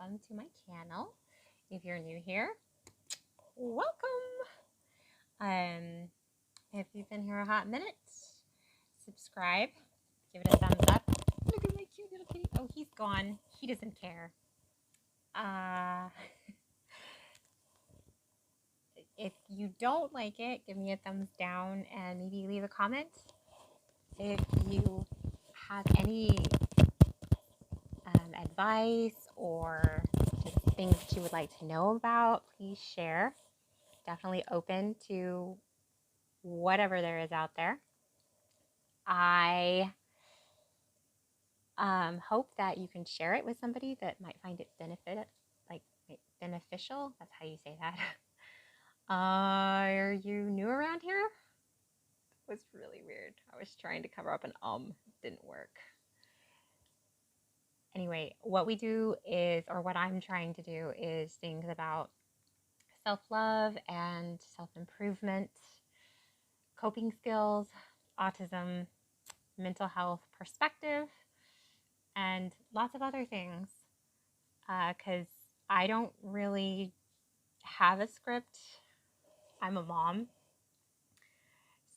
welcome to my channel. If you're new here, welcome. If you've been here a hot minute, subscribe, give it a thumbs up. Look at my cute little kitty. Oh, he's gone. He doesn't care. If you don't like it, give me a thumbs down and maybe leave a comment. If you have any advice or just things that you would like to know about, please share. Definitely open to whatever there is out there. I hope that you can share it with somebody that might find it beneficial. That's how you say that. Are you new around here? It was really weird. I was trying to cover up an didn't work. Anyway, what we do is, or what I'm trying to do is things about self-love and self-improvement, coping skills, autism, mental health perspective, and lots of other things, because I don't really have a script. I'm a mom.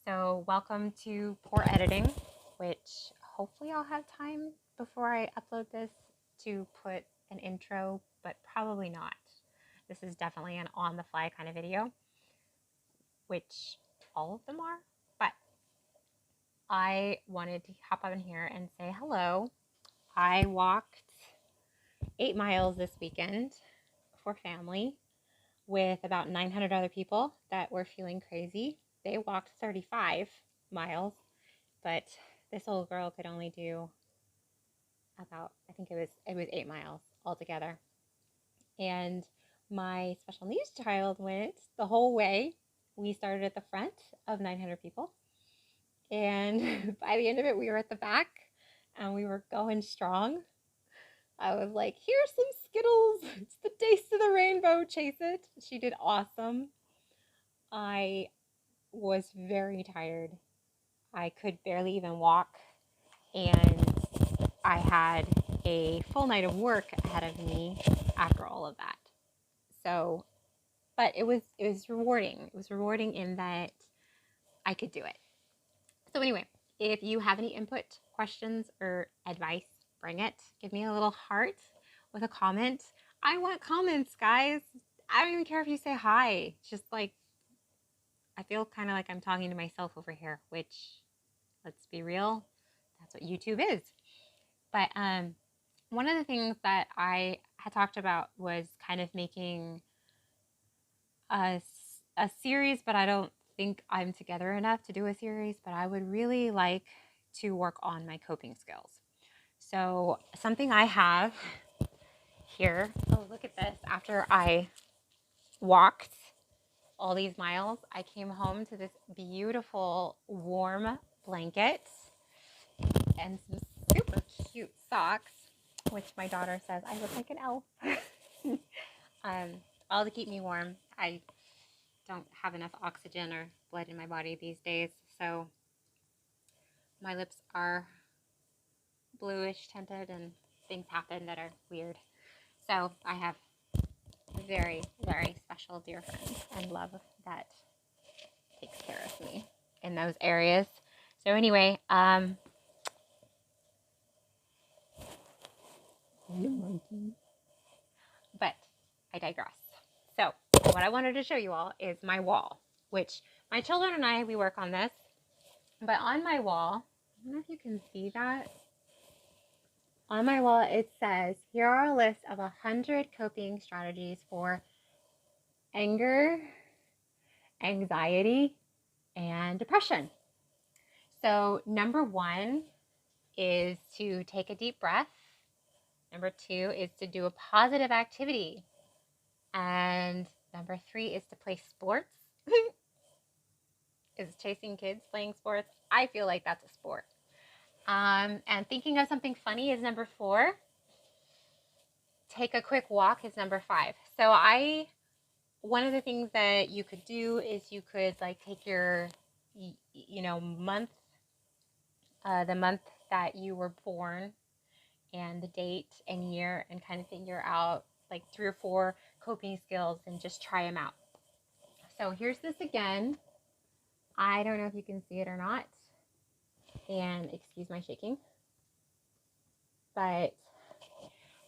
So welcome to Poor Editing, which hopefully I'll have time before I upload this to put an intro, but probably not. This is definitely an on-the-fly kind of video, which all of them are, but I wanted to hop on here and say hello. I walked 8 miles this weekend for family with about 900 other people that were feeling crazy. They walked 35 miles, but this little girl could only do about, I think it was 8 miles altogether. And my special needs child went the whole way. We started at the front of 900 people, and by the end of it, we were at the back, and we were going strong. I was like, here's some Skittles. It's the taste of the rainbow. Chase it. She did awesome. I was very tired. I could barely even walk, and I had a full night of work ahead of me after all of that. So, but it was rewarding. It was rewarding in that I could do it. So anyway, if you have any input, questions, or advice, bring it. Give me a little heart with a comment. I want comments, guys. I don't even care if you say hi. Just like, I feel kind of like I'm talking to myself over here, which, let's be real, that's what YouTube is. But one of the things that I had talked about was kind of making a series, but I don't think I'm together enough to do a series, but I would really like to work on my coping skills. So something I have here, oh, look at this. After I walked all these miles, I came home to this beautiful warm blanket and some super cute socks, which my daughter says I look like an elf. All to keep me warm. I don't have enough oxygen or blood in my body these days, so my lips are bluish tinted and things happen that are weird. So I have very, very special dear friends and love that takes care of me in those areas. So anyway, but I digress. So what I wanted to show you all is my wall, which my children and I, we work on this. But on my wall, I don't know if you can see that. On my wall, it says, here are a list of 100 coping strategies for anger, anxiety, and depression. So number 1 is to take a deep breath. Number 2 is to do a positive activity. And number 3 is to play sports. Is chasing kids playing sports? I feel like that's a sport. And thinking of something funny is number 4. Take a quick walk is number 5. So one of the things that you could do is you could like take your, month, the month that you were born and the date and year, and kind of figure out like 3 or 4 coping skills and just try them out. So here's this again. I don't know if you can see it or not, and excuse my shaking, but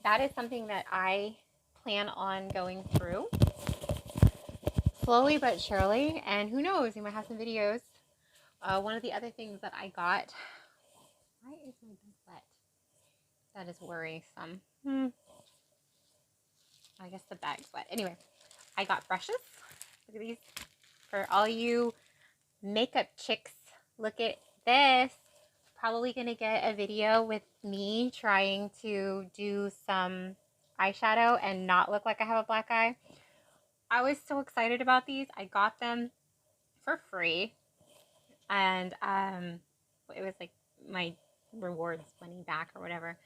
that is something that I plan on going through slowly but surely, and who knows, we might have some videos. One of the other things that I got, why is my bed wet? That is worrisome. I guess the bag's wet. Anyway, I got brushes. Look at these. For all you makeup chicks, look at this. Probably gonna get a video with me trying to do some eyeshadow and not look like I have a black eye. I was so excited about these. I got them for free, and it was like my rewards money back or whatever.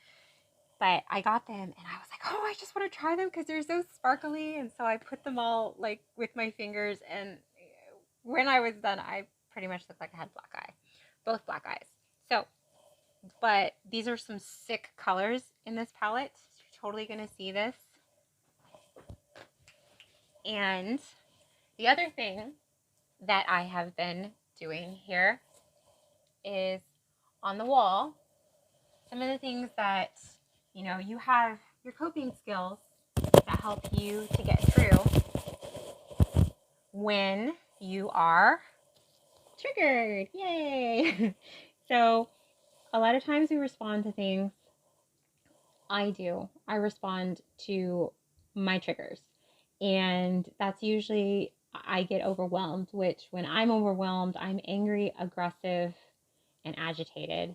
But I got them and I was like, oh, I just want to try them because they're so sparkly. And so I put them all like with my fingers, and when I was done, I pretty much looked like I had black eye, both black eyes. So, but these are some sick colors in this palette. So you're totally going to see this. And the other thing that I have been doing here is on the wall, some of the things that, you know, you have your coping skills that help you to get through when you are triggered. Yay! So a lot of times we respond to things. I respond to my triggers. And that's usually, I get overwhelmed, which when I'm overwhelmed, I'm angry, aggressive, and agitated,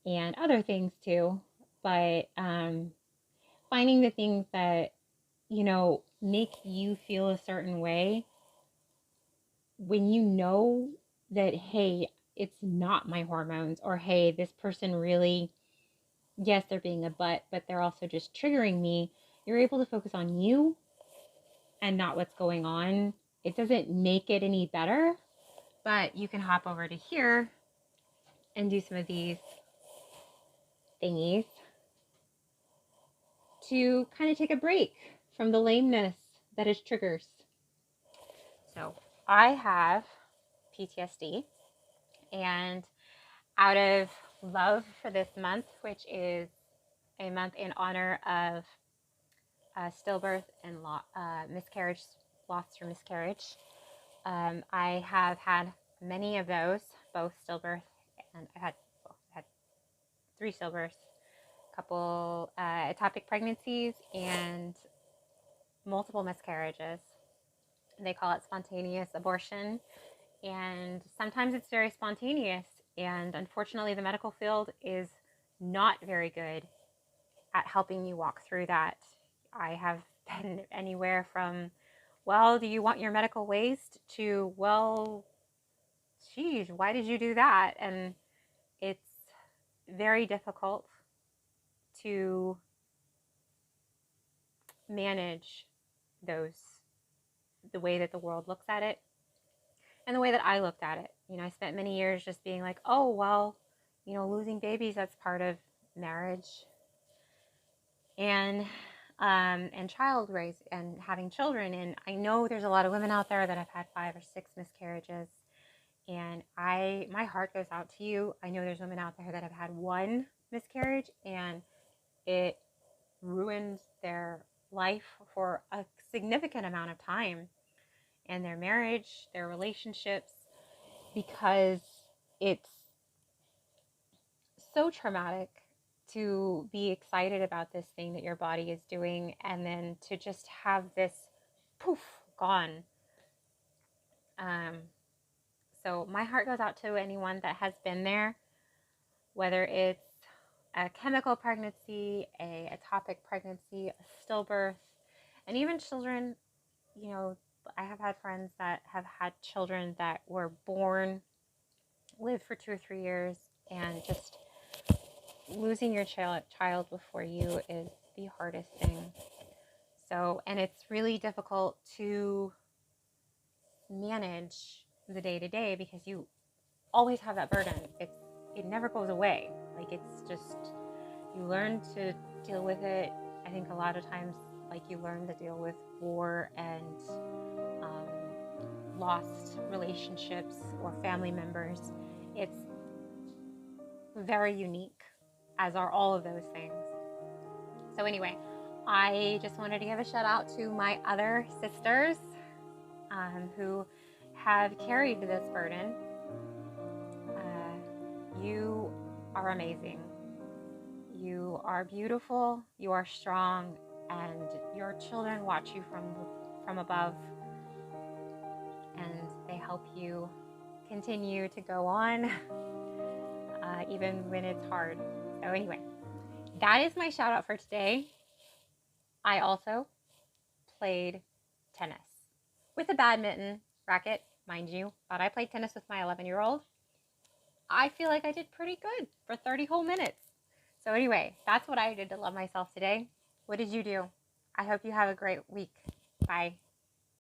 and other things too. But finding the things that, you know, make you feel a certain way, when you know that, hey, it's not my hormones, or hey, this person really, yes, they're being a butt, but they're also just triggering me, you're able to focus on you and not what's going on. It doesn't make it any better, but you can hop over to here and do some of these thingies to kind of take a break from the lameness that is triggers. So I have PTSD, and out of love for this month, which is a month in honor of stillbirth and miscarriage, loss through miscarriage, I have had many of those, both stillbirth, and I've had 3 stillbirths, a couple ectopic pregnancies, and multiple miscarriages. They call it spontaneous abortion, and sometimes it's very spontaneous, and unfortunately the medical field is not very good at helping you walk through that. I have been anywhere from, well, do you want your medical waste, to, well, geez, why did you do that? And it's very difficult to manage those, the way that the world looks at it and the way that I looked at it. You know, I spent many years just being like, oh, well, you know, losing babies, that's part of marriage and child raise and having children. And I know there's a lot of women out there that have had 5 or 6 miscarriages, and my heart goes out to you. I know there's women out there that have had 1 miscarriage and it ruined their life for a significant amount of time, and their marriage, their relationships, because it's so traumatic to be excited about this thing that your body is doing, and then to just have this poof gone. So my heart goes out to anyone that has been there, whether it's a chemical pregnancy, a ectopic pregnancy, a stillbirth, and even children. You know, I have had friends that have had children that were born, lived for 2 or 3 years, and just losing your child before you is the hardest thing. So, and it's really difficult to manage the day-to-day because you always have that burden. It never goes away. Like, it's just, you learn to deal with it. I think a lot of times like you learn to deal with war and lost relationships or family members. It's very unique, as are all of those things. So anyway, I just wanted to give a shout out to my other sisters who have carried this burden. You are amazing. You are beautiful, you are strong, and your children watch you from above, and they help you continue to go on, even when it's hard. So anyway, that is my shout out for today. I also played tennis with a badminton racket, mind you, but I played tennis with my 11-year-old. I feel like I did pretty good for 30 whole minutes. So anyway, that's what I did to love myself today. What did you do? I hope you have a great week. Bye.